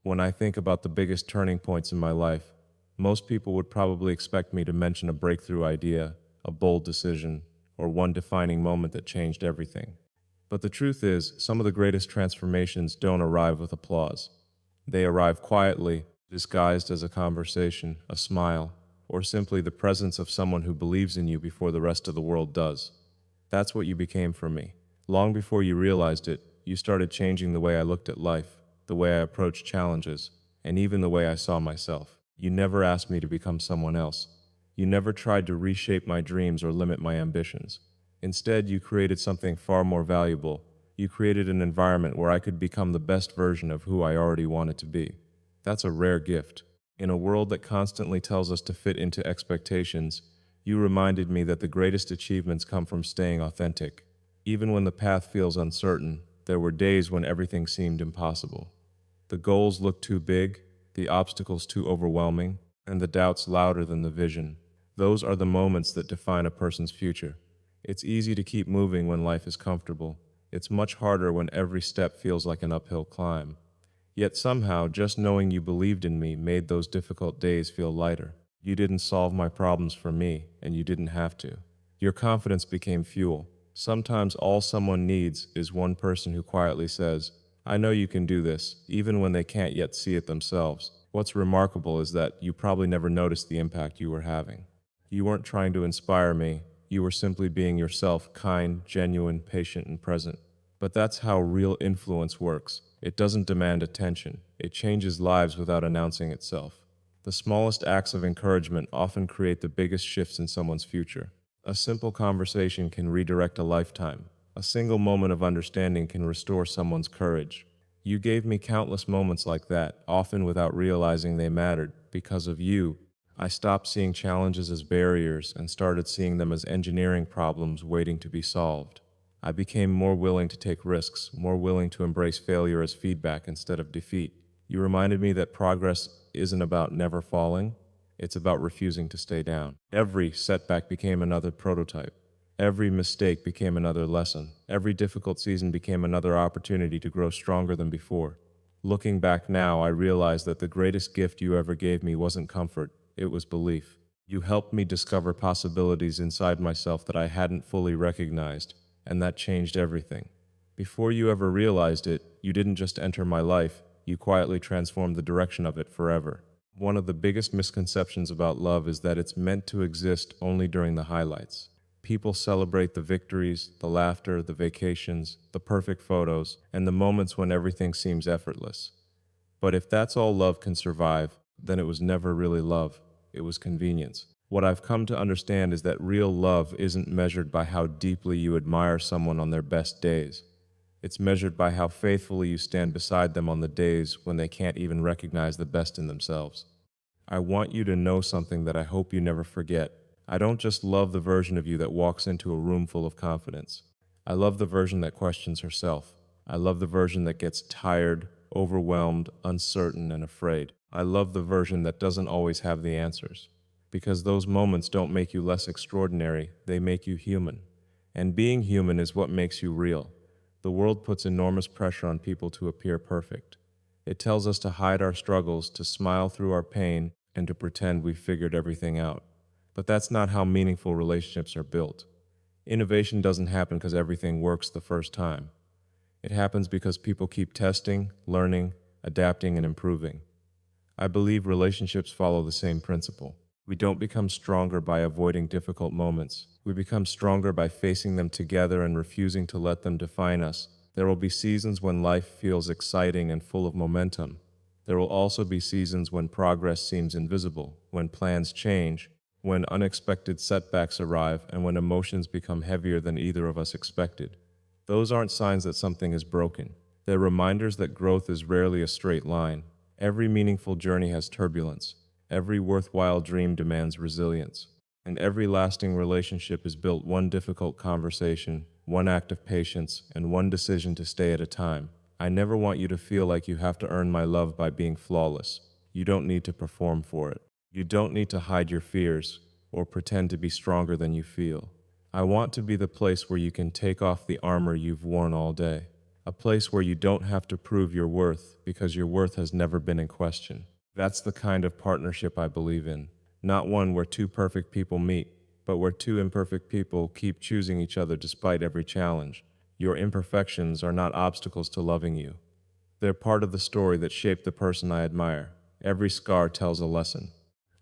When I think about the biggest turning points in my life, most people would probably expect me to mention a breakthrough idea, a bold decision, or one defining moment that changed everything. But the truth is, some of the greatest transformations don't arrive with applause. They arrive quietly, disguised as a conversation, a smile, or simply the presence of someone who believes in you before the rest of the world does. That's what you became for me. Long before you realized it, you started changing the way I looked at life, the way I approached challenges, and even the way I saw myself. You never asked me to become someone else. You never tried to reshape my dreams or limit my ambitions. Instead, you created something far more valuable. You created an environment where I could become the best version of who I already wanted to be. That's a rare gift. In a world that constantly tells us to fit into expectations, you reminded me that the greatest achievements come from staying authentic. Even when the path feels uncertain, there were days when everything seemed impossible. The goals looked too big, the obstacles too overwhelming, and the doubts louder than the vision. Those are the moments that define a person's future. It's easy to keep moving when life is comfortable. It's much harder when every step feels like an uphill climb. Yet somehow, just knowing you believed in me made those difficult days feel lighter. You didn't solve my problems for me, and you didn't have to. Your confidence became fuel. Sometimes all someone needs is one person who quietly says, "I know you can do this," even when they can't yet see it themselves. What's remarkable is that you probably never noticed the impact you were having. You weren't trying to inspire me, you were simply being yourself, kind, genuine, patient, and present. But that's how real influence works. It doesn't demand attention. It changes lives without announcing itself. The smallest acts of encouragement often create the biggest shifts in someone's future. A simple conversation can redirect a lifetime. A single moment of understanding can restore someone's courage. You gave me countless moments like that, often without realizing they mattered. Because of you, I stopped seeing challenges as barriers and started seeing them as engineering problems waiting to be solved. I became more willing to take risks, more willing to embrace failure as feedback instead of defeat. You reminded me that progress isn't about never falling, it's about refusing to stay down. Every setback became another prototype. Every mistake became another lesson. Every difficult season became another opportunity to grow stronger than before. Looking back now, I realize that the greatest gift you ever gave me wasn't comfort, it was belief. You helped me discover possibilities inside myself that I hadn't fully recognized, and that changed everything. Before you ever realized it, you didn't just enter my life, you quietly transformed the direction of it forever. One of the biggest misconceptions about love is that it's meant to exist only during the highlights. People celebrate the victories, the laughter, the vacations, the perfect photos, and the moments when everything seems effortless. But if that's all love can survive, then it was never really love, it was convenience. What I've come to understand is that real love isn't measured by how deeply you admire someone on their best days. It's measured by how faithfully you stand beside them on the days when they can't even recognize the best in themselves. I want you to know something that I hope you never forget. I don't just love the version of you that walks into a room full of confidence. I love the version that questions herself. I love the version that gets tired, overwhelmed, uncertain, and afraid. I love the version that doesn't always have the answers. Because those moments don't make you less extraordinary, they make you human. And being human is what makes you real. The world puts enormous pressure on people to appear perfect. It tells us to hide our struggles, to smile through our pain, and to pretend we've figured everything out. But that's not how meaningful relationships are built. Innovation doesn't happen because everything works the first time. It happens because people keep testing, learning, adapting, and improving. I believe relationships follow the same principle. We don't become stronger by avoiding difficult moments. We become stronger by facing them together and refusing to let them define us. There will be seasons when life feels exciting and full of momentum. There will also be seasons when progress seems invisible, when plans change, when unexpected setbacks arrive, and when emotions become heavier than either of us expected. Those aren't signs that something is broken. They're reminders that growth is rarely a straight line. Every meaningful journey has turbulence. Every worthwhile dream demands resilience. And every lasting relationship is built one difficult conversation, one act of patience, and one decision to stay at a time. I never want you to feel like you have to earn my love by being flawless. You don't need to perform for it. You don't need to hide your fears or pretend to be stronger than you feel. I want to be the place where you can take off the armor you've worn all day. a place where you don't have to prove your worth because your worth has never been in question. That's the kind of partnership I believe in, not one where two perfect people meet, but where two imperfect people keep choosing each other despite every challenge. Your imperfections are not obstacles to loving you. They're part of the story that shaped the person I admire. Every scar tells a lesson.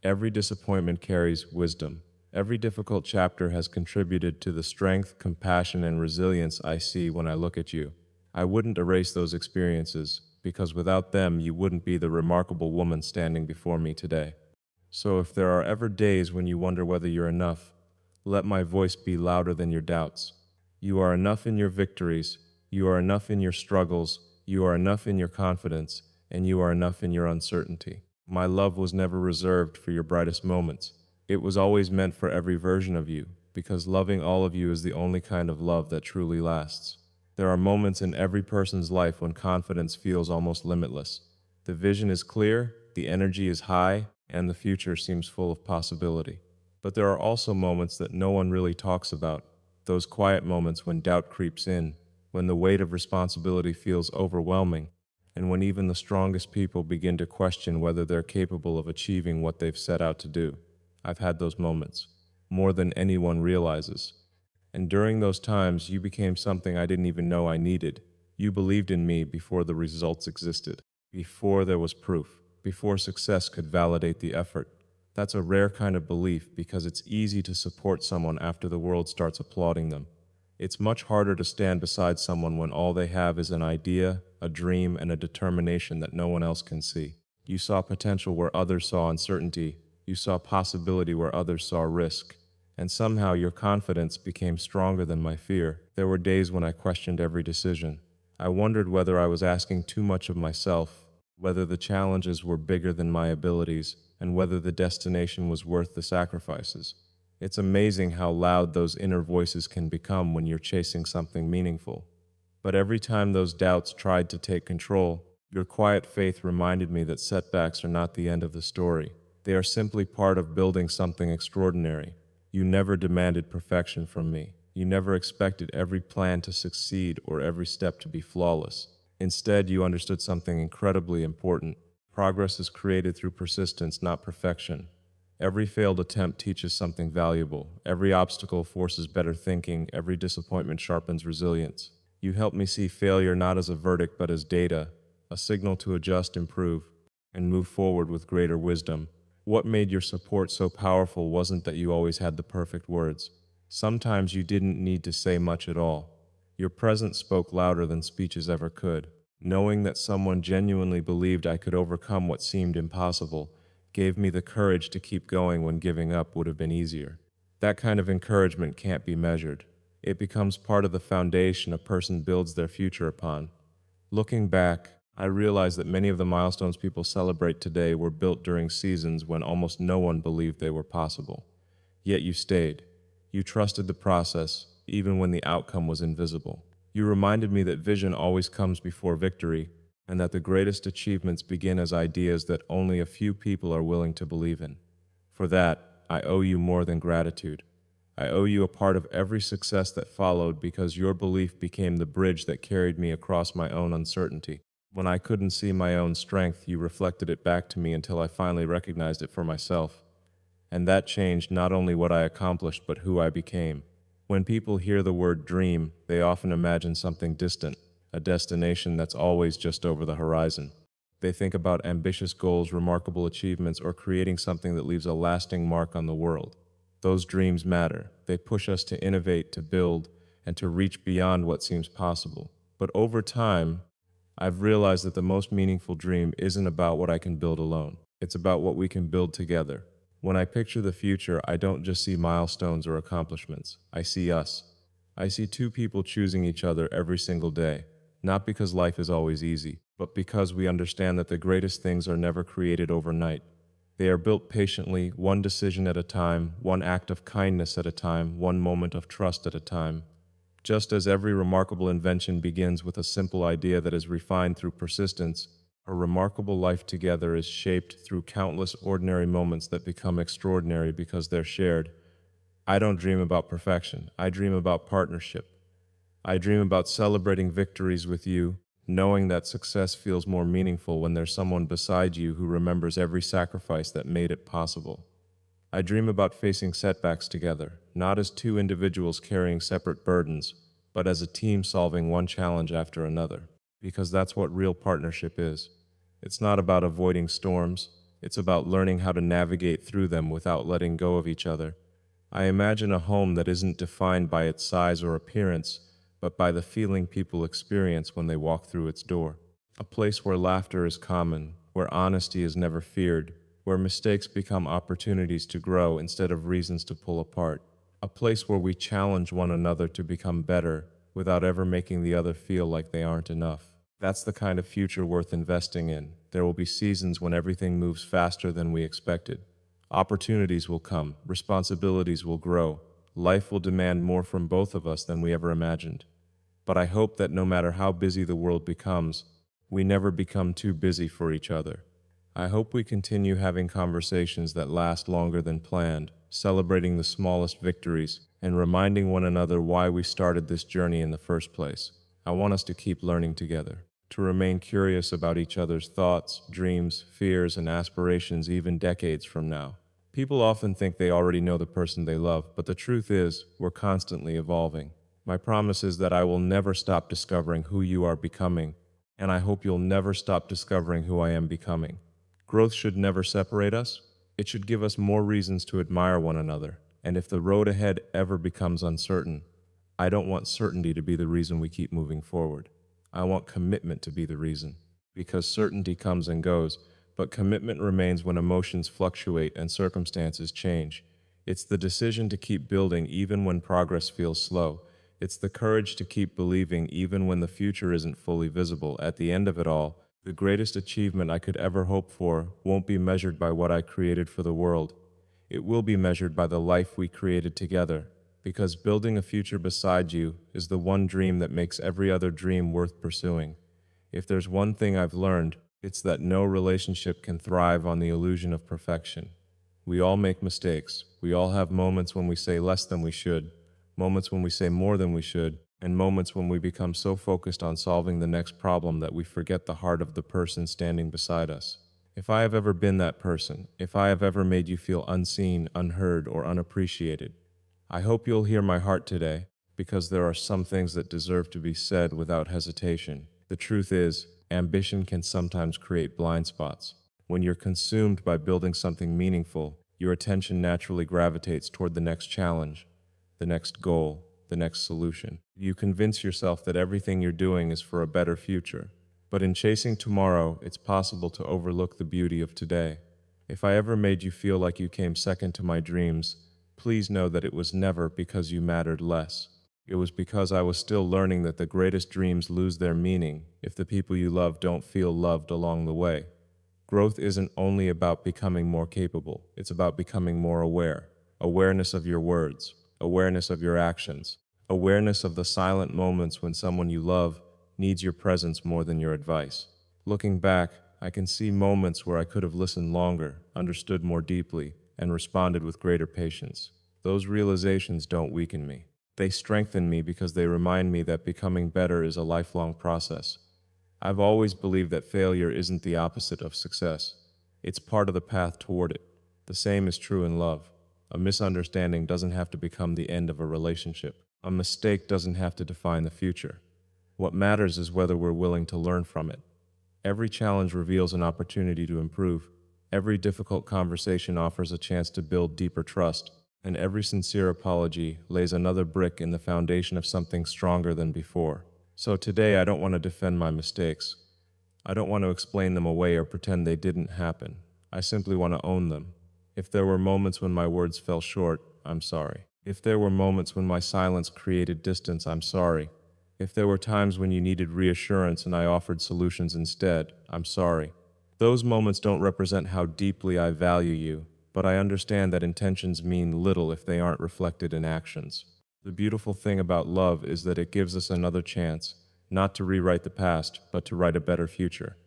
Every disappointment carries wisdom. Every difficult chapter has contributed to the strength, compassion, and resilience I see when I look at you. I wouldn't erase those experiences, because without them, you wouldn't be the remarkable woman standing before me today. So if there are ever days when you wonder whether you're enough, let my voice be louder than your doubts. You are enough in your victories, you are enough in your struggles, you are enough in your confidence, and you are enough in your uncertainty. My love was never reserved for your brightest moments. It was always meant for every version of you, because loving all of you is the only kind of love that truly lasts. There are moments in every person's life when confidence feels almost limitless. The vision is clear, the energy is high, and the future seems full of possibility. But there are also moments that no one really talks about, those quiet moments when doubt creeps in, when the weight of responsibility feels overwhelming, and when even the strongest people begin to question whether they're capable of achieving what they've set out to do. I've had those moments, more than anyone realizes. And during those times, you became something I didn't even know I needed. You believed in me before the results existed, before there was proof, before success could validate the effort. That's a rare kind of belief because it's easy to support someone after the world starts applauding them. It's much harder to stand beside someone when all they have is an idea, a dream, and a determination that no one else can see. You saw potential where others saw uncertainty. You saw possibility where others saw risk. And somehow your confidence became stronger than my fear. There were days when I questioned every decision. I wondered whether I was asking too much of myself, whether the challenges were bigger than my abilities, and whether the destination was worth the sacrifices. It's amazing how loud those inner voices can become when you're chasing something meaningful. But every time those doubts tried to take control, your quiet faith reminded me that setbacks are not the end of the story. They are simply part of building something extraordinary. You never demanded perfection from me. You never expected every plan to succeed or every step to be flawless. Instead, you understood something incredibly important. Progress is created through persistence, not perfection. Every failed attempt teaches something valuable. Every obstacle forces better thinking. Every disappointment sharpens resilience. You helped me see failure not as a verdict but as data, a signal to adjust, improve, and move forward with greater wisdom. What made your support so powerful wasn't that you always had the perfect words. Sometimes you didn't need to say much at all. Your presence spoke louder than speeches ever could. Knowing that someone genuinely believed I could overcome what seemed impossible gave me the courage to keep going when giving up would have been easier. That kind of encouragement can't be measured. It becomes part of the foundation a person builds their future upon. Looking back, I realize that many of the milestones people celebrate today were built during seasons when almost no one believed they were possible. Yet you stayed. You trusted the process, even when the outcome was invisible. You reminded me that vision always comes before victory, and that the greatest achievements begin as ideas that only a few people are willing to believe in. For that, I owe you more than gratitude. I owe you a part of every success that followed because your belief became the bridge that carried me across my own uncertainty. When I couldn't see my own strength, you reflected it back to me until I finally recognized it for myself. And that changed not only what I accomplished, but who I became. When people hear the word dream, they often imagine something distant, a destination that's always just over the horizon. They think about ambitious goals, remarkable achievements, or creating something that leaves a lasting mark on the world. Those dreams matter. They push us to innovate, to build, and to reach beyond what seems possible. But over time, I've realized that the most meaningful dream isn't about what I can build alone. It's about what we can build together. When I picture the future, I don't just see milestones or accomplishments. I see us. I see two people choosing each other every single day, not because life is always easy, but because we understand that the greatest things are never created overnight. They are built patiently, one decision at a time, one act of kindness at a time, one moment of trust at a time. Just as every remarkable invention begins with a simple idea that is refined through persistence, a remarkable life together is shaped through countless ordinary moments that become extraordinary because they're shared. I don't dream about perfection. I dream about partnership. I dream about celebrating victories with you, knowing that success feels more meaningful when there's someone beside you who remembers every sacrifice that made it possible. I dream about facing setbacks together, not as two individuals carrying separate burdens, but as a team solving one challenge after another. Because that's what real partnership is. It's not about avoiding storms, it's about learning how to navigate through them without letting go of each other. I imagine a home that isn't defined by its size or appearance, but by the feeling people experience when they walk through its door. A place where laughter is common, where honesty is never feared, where mistakes become opportunities to grow instead of reasons to pull apart. A place where we challenge one another to become better without ever making the other feel like they aren't enough. That's the kind of future worth investing in. There will be seasons when everything moves faster than we expected. Opportunities will come, responsibilities will grow, life will demand more from both of us than we ever imagined. But I hope that no matter how busy the world becomes, we never become too busy for each other. I hope we continue having conversations that last longer than planned, celebrating the smallest victories, and reminding one another why we started this journey in the first place. I want us to keep learning together, to remain curious about each other's thoughts, dreams, fears, and aspirations even decades from now. People often think they already know the person they love, but the truth is, we're constantly evolving. My promise is that I will never stop discovering who you are becoming, and I hope you'll never stop discovering who I am becoming. Growth should never separate us. It should give us more reasons to admire one another. And if the road ahead ever becomes uncertain, I don't want certainty to be the reason we keep moving forward. I want commitment to be the reason. Because certainty comes and goes, but commitment remains when emotions fluctuate and circumstances change. It's the decision to keep building even when progress feels slow. It's the courage to keep believing even when the future isn't fully visible. At the end of it all, the greatest achievement I could ever hope for won't be measured by what I created for the world. It will be measured by the life we created together, because building a future beside you is the one dream that makes every other dream worth pursuing. If there's one thing I've learned, it's that no relationship can thrive on the illusion of perfection. We all make mistakes. We all have moments when we say less than we should, moments when we say more than we should, and moments when we become so focused on solving the next problem that we forget the heart of the person standing beside us. If I have ever been that person, if I have ever made you feel unseen, unheard, or unappreciated, I hope you'll hear my heart today, because there are some things that deserve to be said without hesitation. The truth is, ambition can sometimes create blind spots. When you're consumed by building something meaningful, your attention naturally gravitates toward the next challenge, the next goal, the next solution. You convince yourself that everything you're doing is for a better future. But in chasing tomorrow, it's possible to overlook the beauty of today. If I ever made you feel like you came second to my dreams, please know that it was never because you mattered less. It was because I was still learning that the greatest dreams lose their meaning if the people you love don't feel loved along the way. Growth isn't only about becoming more capable, it's about becoming more aware. Awareness of your words, awareness of your actions, awareness of the silent moments when someone you love needs your presence more than your advice. Looking back, I can see moments where I could have listened longer, understood more deeply, and responded with greater patience. Those realizations don't weaken me. They strengthen me because they remind me that becoming better is a lifelong process. I've always believed that failure isn't the opposite of success. It's part of the path toward it. The same is true in love. A misunderstanding doesn't have to become the end of a relationship. A mistake doesn't have to define the future. What matters is whether we're willing to learn from it. Every challenge reveals an opportunity to improve. Every difficult conversation offers a chance to build deeper trust. And every sincere apology lays another brick in the foundation of something stronger than before. So today, I don't want to defend my mistakes. I don't want to explain them away or pretend they didn't happen. I simply want to own them. If there were moments when my words fell short, I'm sorry. If there were moments when my silence created distance, I'm sorry. If there were times when you needed reassurance and I offered solutions instead, I'm sorry. Those moments don't represent how deeply I value you, but I understand that intentions mean little if they aren't reflected in actions. The beautiful thing about love is that it gives us another chance, not to rewrite the past, but to write a better future.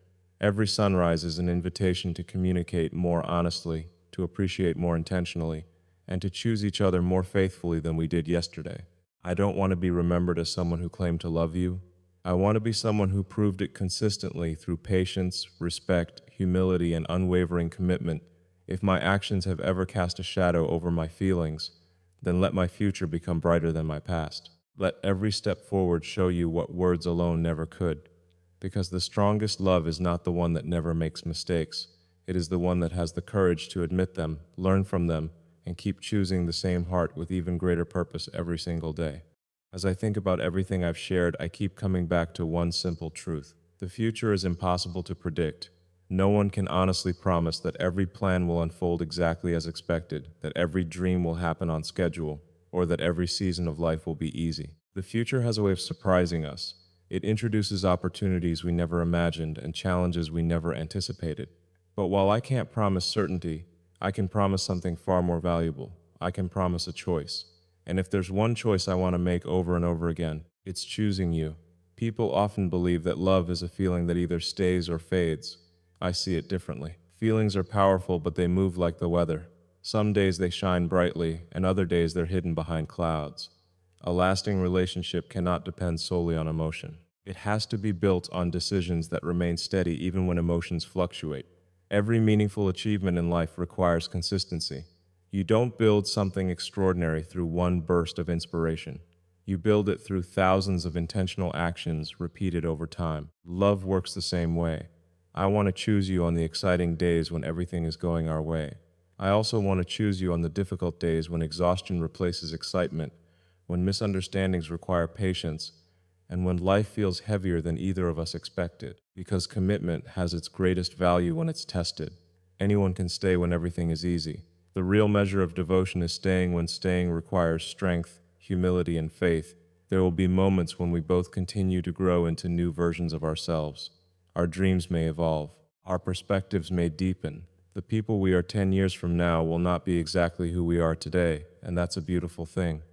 Every sunrise is an invitation to communicate more honestly, to appreciate more intentionally, and to choose each other more faithfully than we did yesterday. I don't want to be remembered as someone who claimed to love you. I want to be someone who proved it consistently through patience, respect, humility, and unwavering commitment. If my actions have ever cast a shadow over my feelings, then let my future become brighter than my past. Let every step forward show you what words alone never could. Because the strongest love is not the one that never makes mistakes. It is the one that has the courage to admit them, learn from them, and keep choosing the same heart with even greater purpose every single day. As I think about everything I've shared, I keep coming back to one simple truth. The future is impossible to predict. No one can honestly promise that every plan will unfold exactly as expected, that every dream will happen on schedule, or that every season of life will be easy. The future has a way of surprising us. It introduces opportunities we never imagined and challenges we never anticipated. But while I can't promise certainty, I can promise something far more valuable. I can promise a choice. And if there's one choice I want to make over and over again, it's choosing you. People often believe that love is a feeling that either stays or fades. I see it differently. Feelings are powerful, but they move like the weather. Some days they shine brightly, and other days they're hidden behind clouds. A lasting relationship cannot depend solely on emotion. It has to be built on decisions that remain steady even when emotions fluctuate. Every meaningful achievement in life requires consistency. You don't build something extraordinary through one burst of inspiration. You build it through thousands of intentional actions repeated over time. Love works the same way. I want to choose you on the exciting days when everything is going our way. I also want to choose you on the difficult days when exhaustion replaces excitement, when misunderstandings require patience, and when life feels heavier than either of us expected. Because commitment has its greatest value when it's tested. Anyone can stay when everything is easy. The real measure of devotion is staying when staying requires strength, humility, and faith. There will be moments when we both continue to grow into new versions of ourselves. Our dreams may evolve. Our perspectives may deepen. The people we are 10 years from now will not be exactly who we are today, and that's a beautiful thing.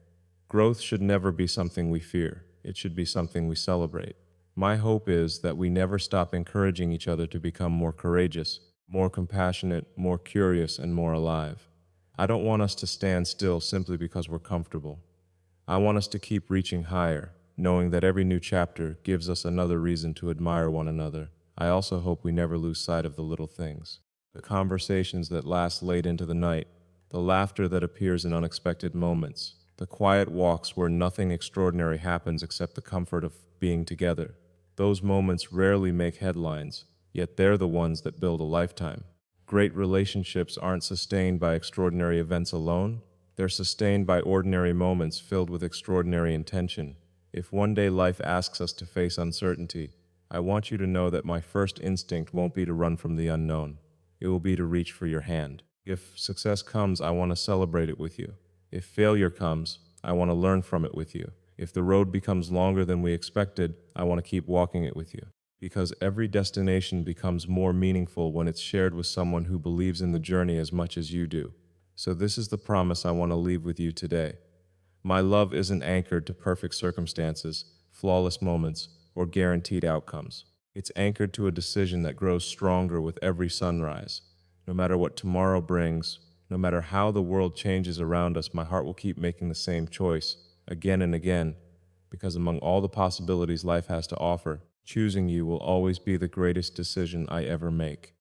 Growth should never be something we fear. It should be something we celebrate. My hope is that we never stop encouraging each other to become more courageous, more compassionate, more curious, and more alive. I don't want us to stand still simply because we're comfortable. I want us to keep reaching higher, knowing that every new chapter gives us another reason to admire one another. I also hope we never lose sight of the little things, the conversations that last late into the night, the laughter that appears in unexpected moments, the quiet walks where nothing extraordinary happens except the comfort of being together. Those moments rarely make headlines, yet they're the ones that build a lifetime. Great relationships aren't sustained by extraordinary events alone. They're sustained by ordinary moments filled with extraordinary intention. If one day life asks us to face uncertainty, I want you to know that my first instinct won't be to run from the unknown. It will be to reach for your hand. If success comes, I want to celebrate it with you. If failure comes, I want to learn from it with you. If the road becomes longer than we expected, I want to keep walking it with you. Because every destination becomes more meaningful when it's shared with someone who believes in the journey as much as you do. So this is the promise I want to leave with you today. My love isn't anchored to perfect circumstances, flawless moments, or guaranteed outcomes. It's anchored to a decision that grows stronger with every sunrise. No matter what tomorrow brings, no matter how the world changes around us, my heart will keep making the same choice, again and again, because among all the possibilities life has to offer, choosing you will always be the greatest decision I ever make.